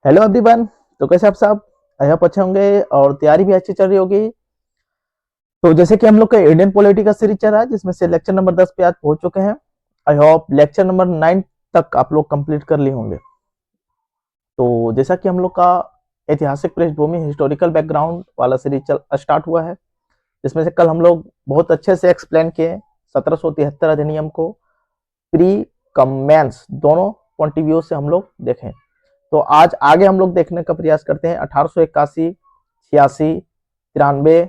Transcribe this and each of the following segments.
Hello everyone. तो कैसे आप सब? आई होप अच्छे होंगे और तैयारी भी अच्छी चल रही होगी। तो जैसे कि हम लोग का इंडियन पॉलिटी का सीरीज चल रहा है जिसमें से लेक्चर नंबर 10 पे आज पहुंच चुके हैं। आई होप लेक्चर नंबर 9 तक आप लोग कंप्लीट कर लिए होंगे। तो जैसा कि हम लोग का ऐतिहासिक पृष्ठभूमि हिस्टोरिकल बैकग्राउंड वाला सीरीज चल स्टार्ट हुआ है, जिसमें से कल हम लोग बहुत अच्छे से एक्सप्लेन किए 1773 अधिनियम को प्री कमेंस दोनों पॉइंट ऑफ व्यू से हम लोग देखें। तो आज आगे हम लोग देखने का प्रयास करते हैं 1881, 86, 93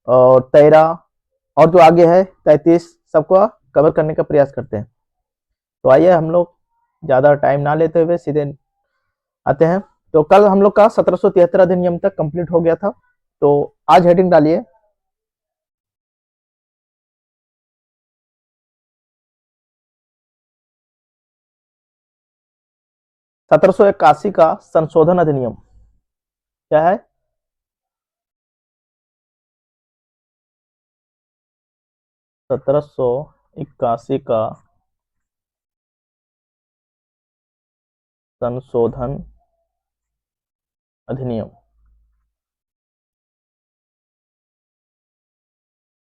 और 13 और जो आगे है 33 सबको कवर करने का प्रयास करते हैं। तो आइए हम लोग ज़्यादा टाइम ना लेते हुए सीधे आते हैं। तो कल हम लोग का 1773 अधिनियम तक कंप्लीट हो गया था। तो आज हेडिंग डालिए 1781 का संशोधन अधिनियम क्या है? 1781 का संशोधन अधिनियम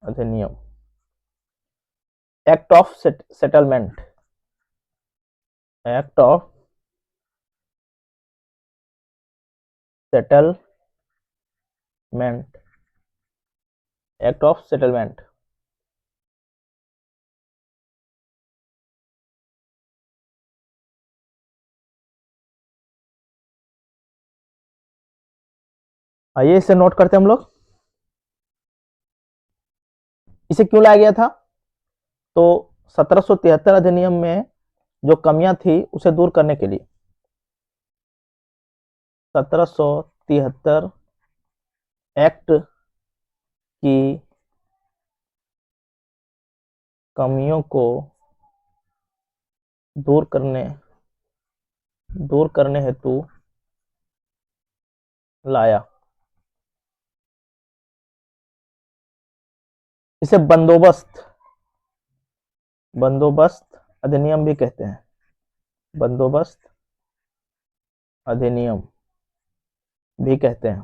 अधिनियम act of settlement, act of settlement, act of settlement. आइए इसे नोट करते हैं हम लोग। इसे क्यों लाया गया था? तो 1773 अधिनियम में जो कमियां थी उसे दूर करने के लिए 1773 एक्ट की कमियों को दूर करने हेतु लाया। इसे बंदोबस्त अधिनियम भी कहते हैं। बंदोबस्त अधिनियम भी कहते हैं।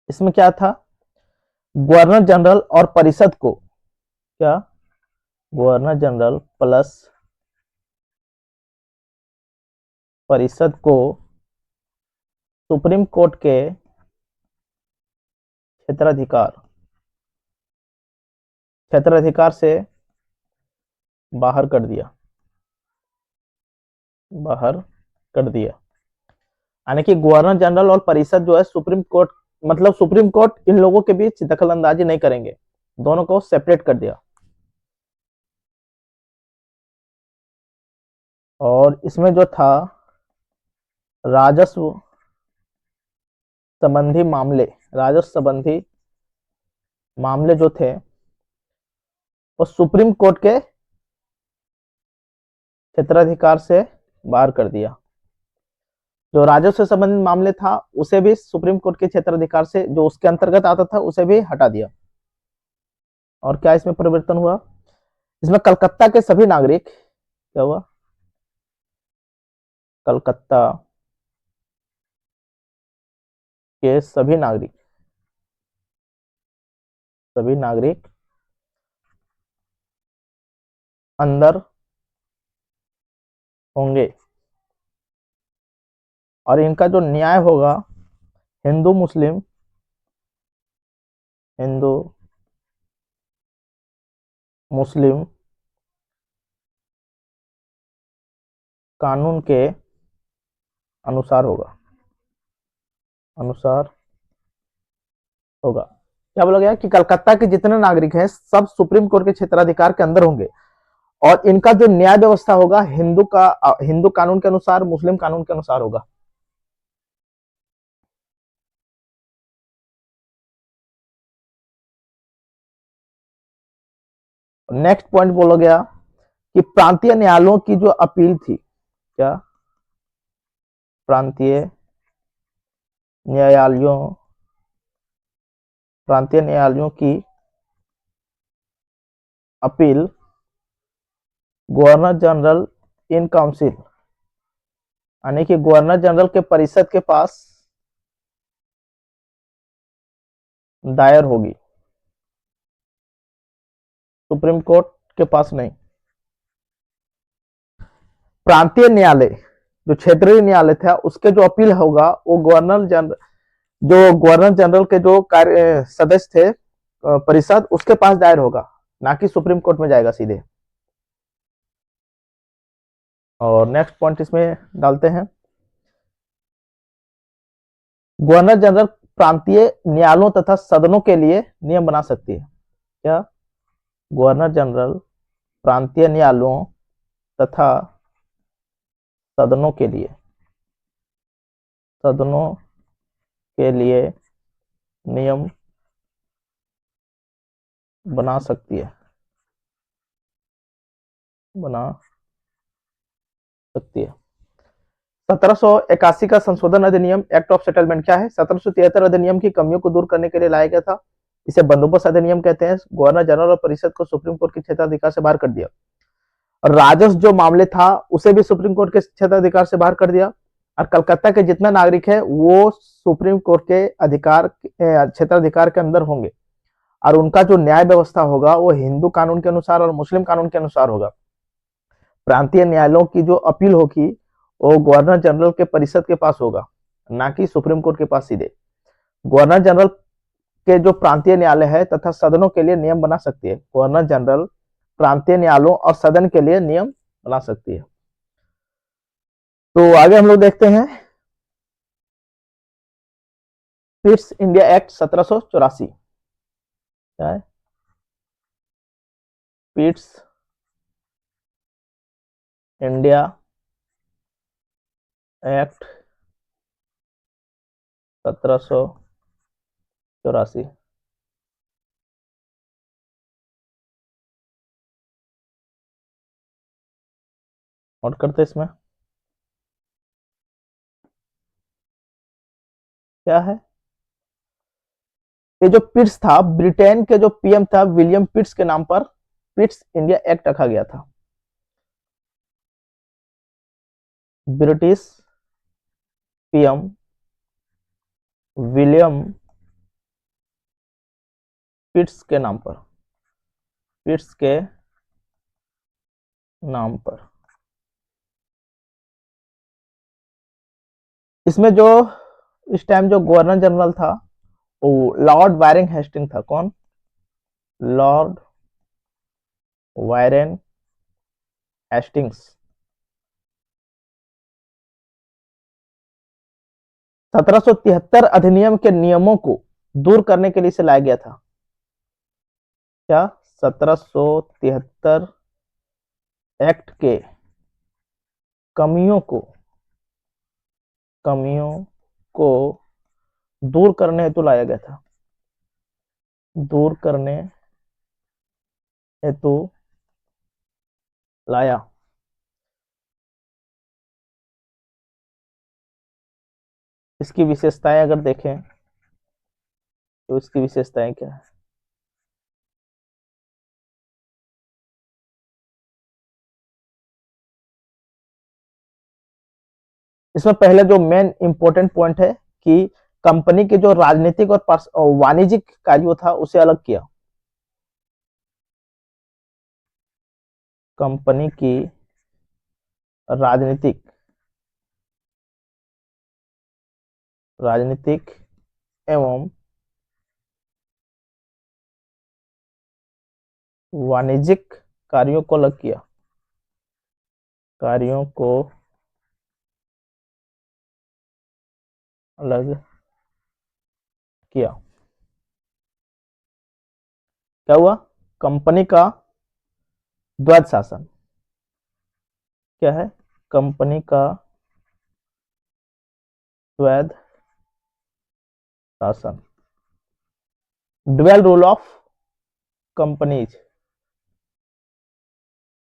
इसमें क्या था? गवर्नर जनरल और परिषद को क्या, गवर्नर जनरल प्लस परिषद को सुप्रीम कोर्ट के क्षेत्राधिकार से बाहर कर दिया, बाहर कर दिया। यानी कि गवर्नर जनरल और परिषद जो है सुप्रीम कोर्ट, मतलब सुप्रीम कोर्ट इन लोगों के बीच दखल अंदाजी नहीं करेंगे, दोनों को सेपरेट कर दिया। और इसमें जो था राजस्व संबंधी मामले, राजस्व संबंधी मामले जो थे वो सुप्रीम कोर्ट के क्षेत्राधिकार से बाहर कर दिया। जो राजस्व संबंधित मामले था उसे भी सुप्रीम कोर्ट के क्षेत्राधिकार से, जो उसके अंतर्गत आता था, उसे भी हटा दिया। और क्या इसमें परिवर्तन हुआ? इसमें कलकत्ता के सभी नागरिक, क्या हुआ? कलकत्ता के सभी नागरिक अंदर होंगे और इनका जो न्याय होगा हिंदू मुस्लिम, हिंदू मुस्लिम कानून के अनुसार होगा, अनुसार होगा। क्या बोला गया कि कलकत्ता के जितने नागरिक हैं सब सुप्रीम कोर्ट के क्षेत्राधिकार के अंदर होंगे और इनका जो न्याय व्यवस्था होगा हिंदू कानून के अनुसार, मुस्लिम कानून के अनुसार होगा। नेक्स्ट पॉइंट बोला गया कि प्रांतीय न्यायालयों की जो अपील थी, क्या, प्रांतीय न्यायालयों प्रांतीय न्यायालयों की appeal governor general in council, यानी कि गवर्नर जनरल के परिषद के पास दायर होगी, सुप्रीम कोर्ट के पास नहीं। प्रांतीय न्यायालय, जो क्षेत्रीय न्यायालय था, उसके जो अपील होगा वो गवर्नर जनरल के जो कार्य सदस्य थे परिषद, उसके पास दायर होगा, ना कि सुप्रीम कोर्ट में जाएगा सीधे। और नेक्स्ट पॉइंट इसमें डालते हैं, गवर्नर जनरल प्रांतीय न्यायालयों तथा सदनों के लिए नियम बना सकती है। क्या? गवर्नर जनरल प्रांतीय न्यायालयों तथा सदनों के लिए नियम बना सकती है, बना सकती है। 1781 का संशोधन अधिनियम, एक्ट ऑफ सेटलमेंट, क्या है? 1773 अधिनियम की कमियों को दूर करने के लिए लाया गया था। इसे बंदोबस्त अधिनियम कहते हैं। गवर्नर जनरल और परिषद को सुप्रीम कोर्ट के क्षेत्राधिकार से बाहर कर दिया। और राजस्व जो मामले था उसे भी सुप्रीम कोर्ट के क्षेत्राधिकार से बाहर कर दिया। और कलकत्ता के जितने नागरिक है वो सुप्रीम कोर्ट के अधिकार क्षेत्राधिकार के अंदर होंगे, और उनका जो न्याय व्यवस्था होगा वो हिंदू कानून के अनुसार और मुस्लिम कानून के अनुसार होगा। प्रांतीय न्यायालयों की जो अपील होगी वो गवर्नर जनरल के परिषद के पास होगा, ना कि सुप्रीम कोर्ट के पास सीधे। गवर्नर जनरल के जो प्रांतीय न्यायालय है तथा सदनों के लिए नियम बना सकती है। गवर्नर जनरल प्रांतीय न्यायालयों और सदन के लिए नियम बना सकती है। तो आगे हम लोग देखते हैं पिट्स इंडिया एक्ट 1784। क्या है? Pitt's India act 1784। नोट करते इसमें क्या है। ये जो पिट्स था, ब्रिटेन के जो पीएम था विलियम पिट्स के नाम पर पिट्स इंडिया एक्ट रखा गया था। ब्रिटिश पीएम विलियम पिट्स के नाम पर, पिट्स के नाम पर। इसमें जो इस टाइम जो गवर्नर जनरल था वो लॉर्ड वायरेन हेस्टिंग था। कौन? Lord वायरेन Hastings. 1773 अधिनियम के नियमों को दूर करने के लिए इसे लाया गया था। क्या? 1773 एक्ट के कमियों को दूर करने हेतु लाया गया था। दूर करने हेतु लाया। इसकी विशेषताएं अगर देखें तो इसकी विशेषताएं क्या है? इसमें पहले जो मेन इंपॉर्टेंट पॉइंट है कि कंपनी के जो राजनीतिक और वाणिज्यिक कार्यों था उसे अलग किया। कंपनी की राजनीतिक एवं वाणिज्यिक कार्यों को अलग किया। कार्यों को अलग किया। क्या हुआ? कंपनी का द्वैध शासन। क्या है? कंपनी का द्वैध शासन, ड्वेल रूल ऑफ कंपनीज।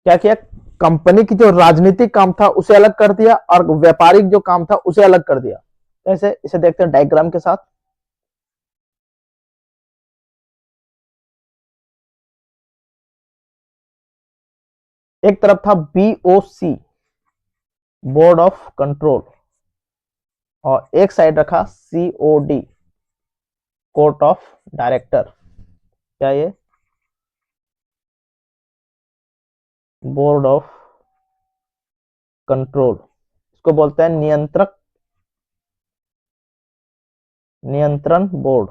क्या किया? कंपनी की जो राजनीतिक काम था उसे अलग कर दिया और व्यापारिक जो काम था उसे अलग कर दिया। कैसे? इसे देखते हैं डायग्राम के साथ। एक तरफ था बीओसी, बोर्ड ऑफ कंट्रोल, और एक साइड रखा COD, कोर्ट ऑफ डायरेक्टर। क्या ये? बोर्ड ऑफ कंट्रोल, इसको बोलते हैं नियंत्रण बोर्ड,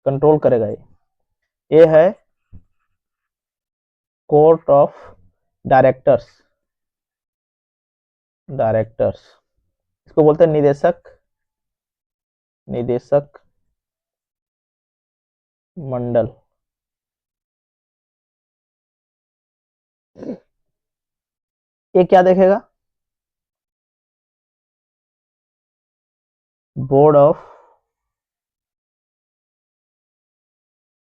कंट्रोल करेगा ये है कोर्ट ऑफ डायरेक्टर्स, डायरेक्टर्स, इसको बोलते हैं निदेशक, निदेशक मंडल। ये क्या देखेगा? बोर्ड ऑफ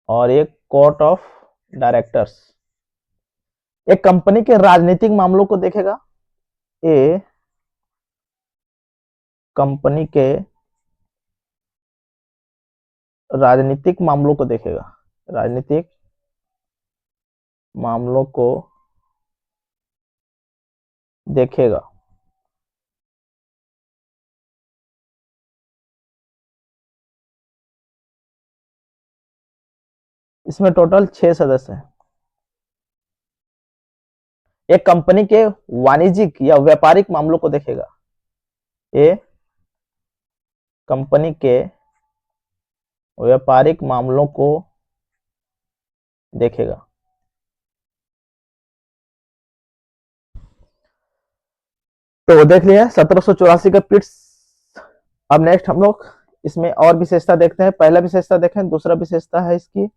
और एक कोर्ट ऑफ डायरेक्टर्स, एक कंपनी के राजनीतिक मामलों को देखेगा, ये कंपनी के राजनीतिक मामलों को देखेगा, राजनीतिक मामलों को देखेगा। इसमें टोटल 6 सदस्य हैं। एक कंपनी के वाणिज्यिक या व्यापारिक मामलों को देखेगा, ये कंपनी के व्यापारिक मामलों को देखेगा। तो देख लिया 1784 का पिट्स। अब नेक्स्ट हम लोग इसमें और विशेषता देखते हैं। पहला विशेषता देखें, दूसरा विशेषता है इसकी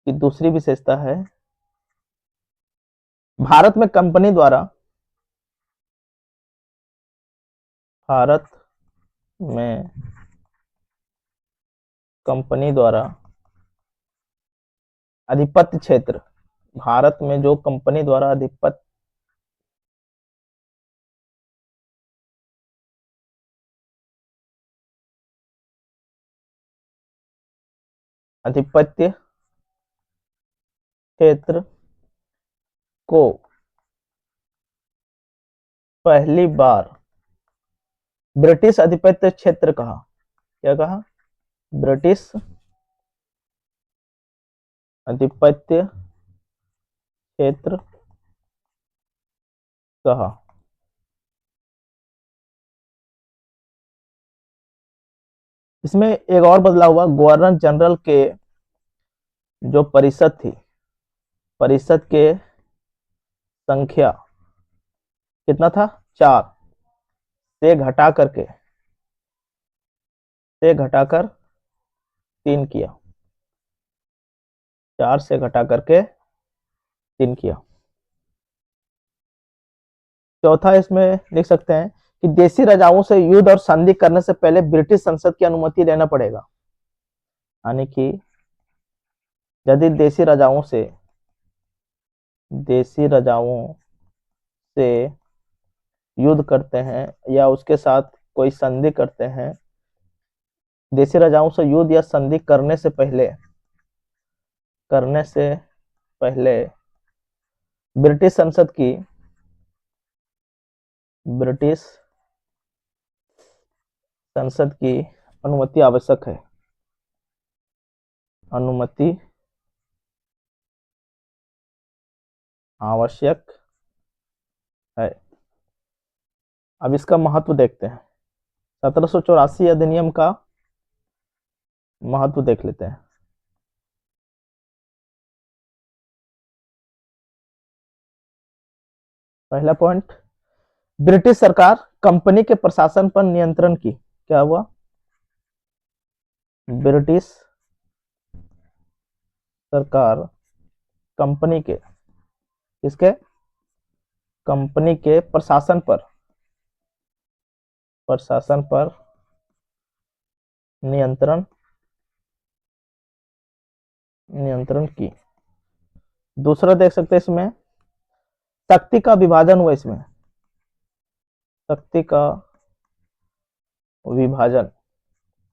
कि दूसरी विशेषता है भारत में कंपनी द्वारा, भारत में कंपनी द्वारा अधिपत्य क्षेत्र, भारत में जो कंपनी द्वारा अधिपत्य अधिपत्य क्षेत्र को पहली बार ब्रिटिश अधिपत्य क्षेत्र कहा। क्या कहा? ब्रिटिश अधिपत्य क्षेत्र कहा। इसमें एक और बदलाव हुआ, गवर्नर जनरल के जो परिषद थी, परिषद के संख्या कितना था? 4 से घटाकर 3 किया, 4 से घटा करके 3 किया। चौथा इसमें लिख सकते हैं कि देशी राजाओं से युद्ध और संधि करने से पहले ब्रिटिश संसद की अनुमति लेना पड़ेगा। यानी कि यदि देशी राजाओं से युद्ध करते हैं या उसके साथ कोई संधि करते हैं, देशी राजाओं से युद्ध या संधि करने से पहले ब्रिटिश संसद की अनुमति आवश्यक है, अनुमति आवश्यक है। अब इसका महत्व देखते हैं। 1784 अधिनियम का महत्व देख लेते हैं। पहला पॉइंट, ब्रिटिश सरकार कंपनी के प्रशासन पर नियंत्रण की। क्या हुआ? ब्रिटिश सरकार कंपनी के, किसके? कंपनी के प्रशासन पर नियंत्रण की। दूसरा देख सकते हैं इसमें शक्ति का विभाजन हुआ। इसमें शक्ति का विभाजन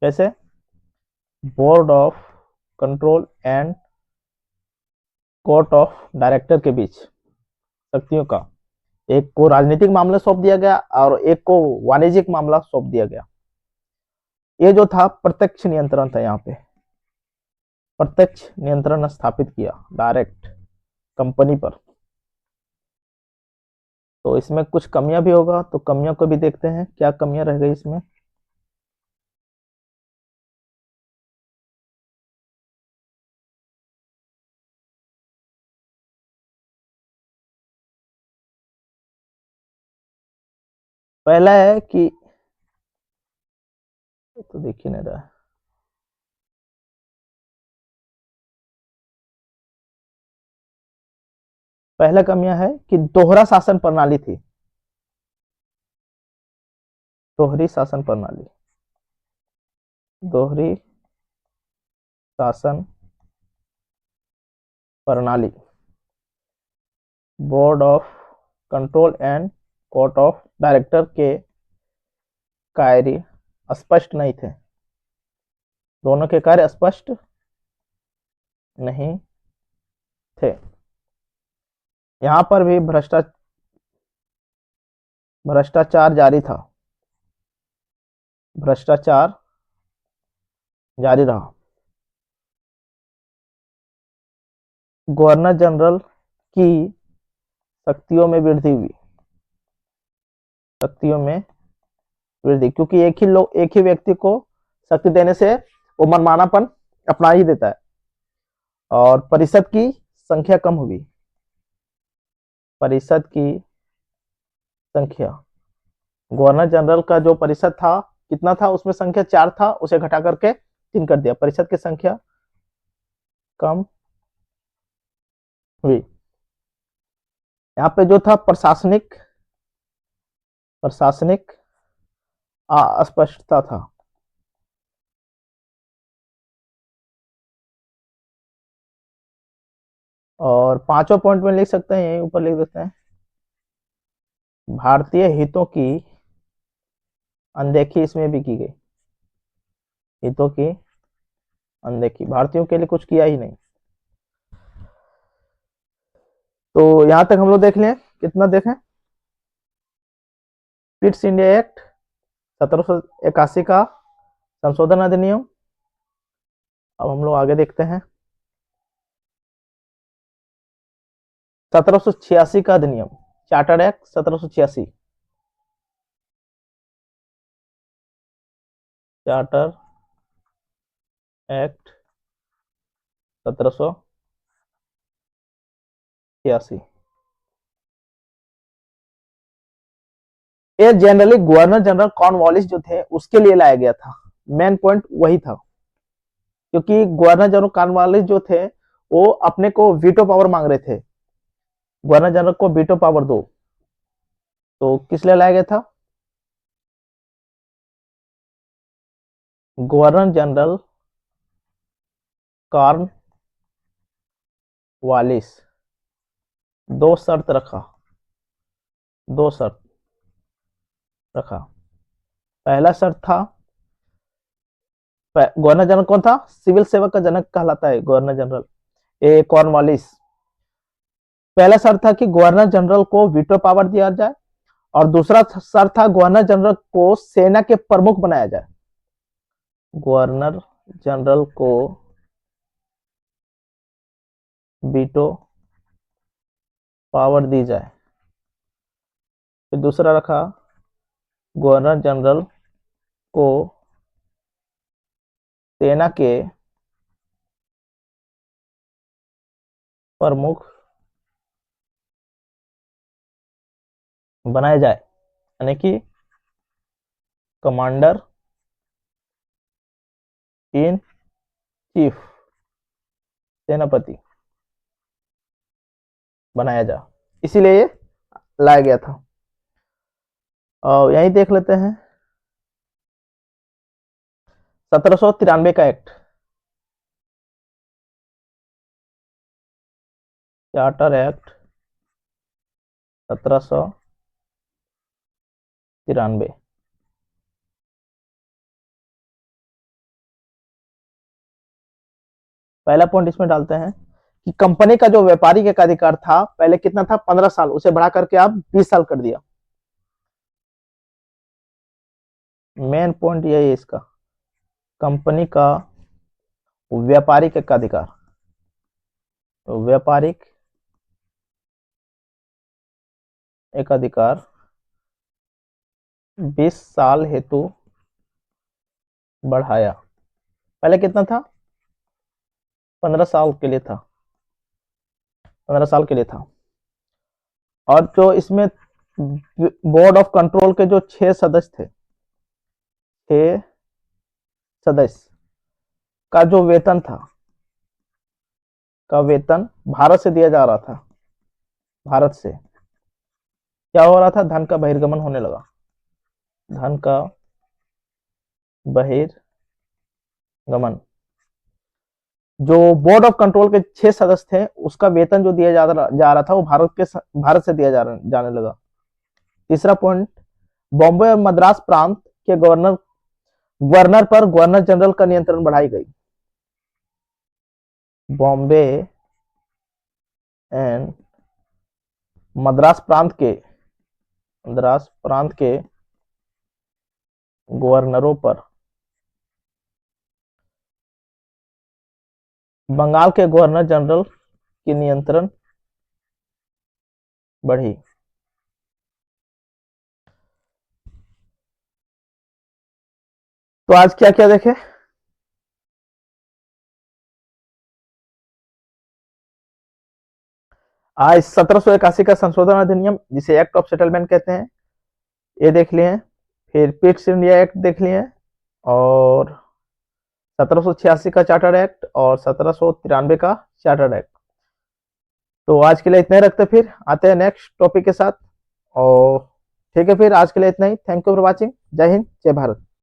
कैसे? Board of control and court of director के बीच शक्तियों का, एक को राजनीतिक मामला सौंप दिया गया और एक को वाणिज्यिक मामला सौंप दिया गया। ये जो था प्रत्यक्ष नियंत्रण था, यहाँ पे प्रत्यक्ष नियंत्रण स्थापित किया डायरेक्ट कंपनी पर। तो इसमें कुछ कमियां भी होगा, तो कमियों को भी देखते हैं, क्या कमियां रह गई इसमें। पहला है कि तो देख ही नहीं रहा है। पहला कमियां है कि दोहरा शासन प्रणाली थी, दोहरी शासन प्रणाली, दोहरी शासन प्रणाली, board of control and court of director के कार्य स्पष्ट नहीं थे, दोनों के कार्य स्पष्ट नहीं थे। यहां पर भी भ्रष्टाचार जारी था, भ्रष्टाचार जारी रहा। गवर्नर जनरल की शक्तियों में वृद्धि हुई, शक्तियों में वृद्धि, क्योंकि एक ही व्यक्ति को शक्ति देने से वो मनमानापन अपना ही देता है। और परिषद की संख्या कम हुई, परिषद की संख्या, गवर्नर जनरल का जो परिषद था कितना था, उसमें संख्या 4 था, उसे घटा करके 3 कर दिया, परिषद की संख्या कम हुई। यहाँ पे जो था प्रशासनिक अस्पष्टता था, और 5वां पॉइंट में लिख सकते हैं, यहीं ऊपर लिख देते हैं, भारतीय हितों की अनदेखी इसमें भी की गई, हितों की अनदेखी, भारतीयों के लिए कुछ किया ही नहीं। तो यहां तक हम लोग देख लें, कितना देखें, पिट्स इंडिया एक्ट 1781 का संशोधन अधिनियम। अब हम लोग आगे देखते हैं 1786 का अधिनियम, चार्टर एक्ट 1786, चार्टर एक्ट 1786। ये जनरली गवर्नर जनरल कॉर्नवालिस जो थे उसके लिए लाया गया था, मेन पॉइंट वही था, क्योंकि गवर्नर जनरल कॉर्नवालिस जो थे वो अपने को वीटो पावर मांग रहे थे, गवर्नर जनरल को वीटो पावर दो, तो किस लिए लाया गया था, गवर्नर जनरल कॉर्नवालिस दो शर्त रखा, दो शर्त रखा। पहला शर्त था, गवर्नर जनरल कौन था, सिविल सेवा का जनक कहलाता है गवर्नर जनरल, ए कॉर्नवालिस। पहला शर्त था कि गवर्नर जनरल को वीटो पावर दिया जाए, और दूसरा शर्त था गवर्नर जनरल को सेना के प्रमुख बनाया जाए, गवर्नर जनरल को वीटो पावर दी जाए। फिर दूसरा रखा, गवर्नर जनरल को सेना के प्रमुख बनाया जाए, यानी कि कमांडर इन चीफ, सेनापति बनाया जाए, इसीलिए ये लाया गया था। और यही देख लेते हैं 1793 का एक्ट, चार्टर एक्ट 1793। पहला पॉइंट इसमें डालते हैं कि कंपनी का जो व्यापारिक एकाधिकार था पहले कितना था, 15 साल, उसे बढ़ा करके आप 20 साल कर दिया। मेन पॉइंट यही है इसका, कंपनी का व्यापारिक एकाधिकार। तो व्यापारिक एकाधिकार 20 साल हेतु बढ़ाया। पहले कितना था, 15 साल के लिए था, 15 साल के लिए था। और जो इसमें बोर्ड ऑफ कंट्रोल के जो 6 सदस्य थे, 6 सदस्य का जो वेतन था, का वेतन भारत से दिया जा रहा था। भारत से क्या हो रहा था, धन का बहिर्गमन होने लगा, धन का बहिर्गमन। जो बोर्ड ऑफ कंट्रोल के 6 सदस्य थे, उसका वेतन जो दिया जा रहा था वो भारत से दिया जाने लगा। तीसरा पॉइंट, बॉम्बे और मद्रास प्रांत के गवर्नर गवर्नर पर गवर्नर जनरल का नियंत्रण बढ़ाई गई। बॉम्बे एंड मद्रास प्रांत के गवर्नरों पर बंगाल के गवर्नर जनरल की नियंत्रण बढ़ी। तो आज क्या क्या देखे, आज 1781 का संशोधन अधिनियम जिसे एक्ट ऑफ सेटलमेंट कहते हैं, ये देख लिए। फिर पिट्स इंडिया एक्ट देख लिए, और 1786 का चार्टर्ड एक्ट और 1793 का चार्टर्ड एक्ट। तो आज के लिए इतना ही रखते, फिर आते हैं नेक्स्ट टॉपिक के साथ। और ठीक है, फिर आज के लिए इतना ही। Thank you for watching. जय हिंद, जय भारत।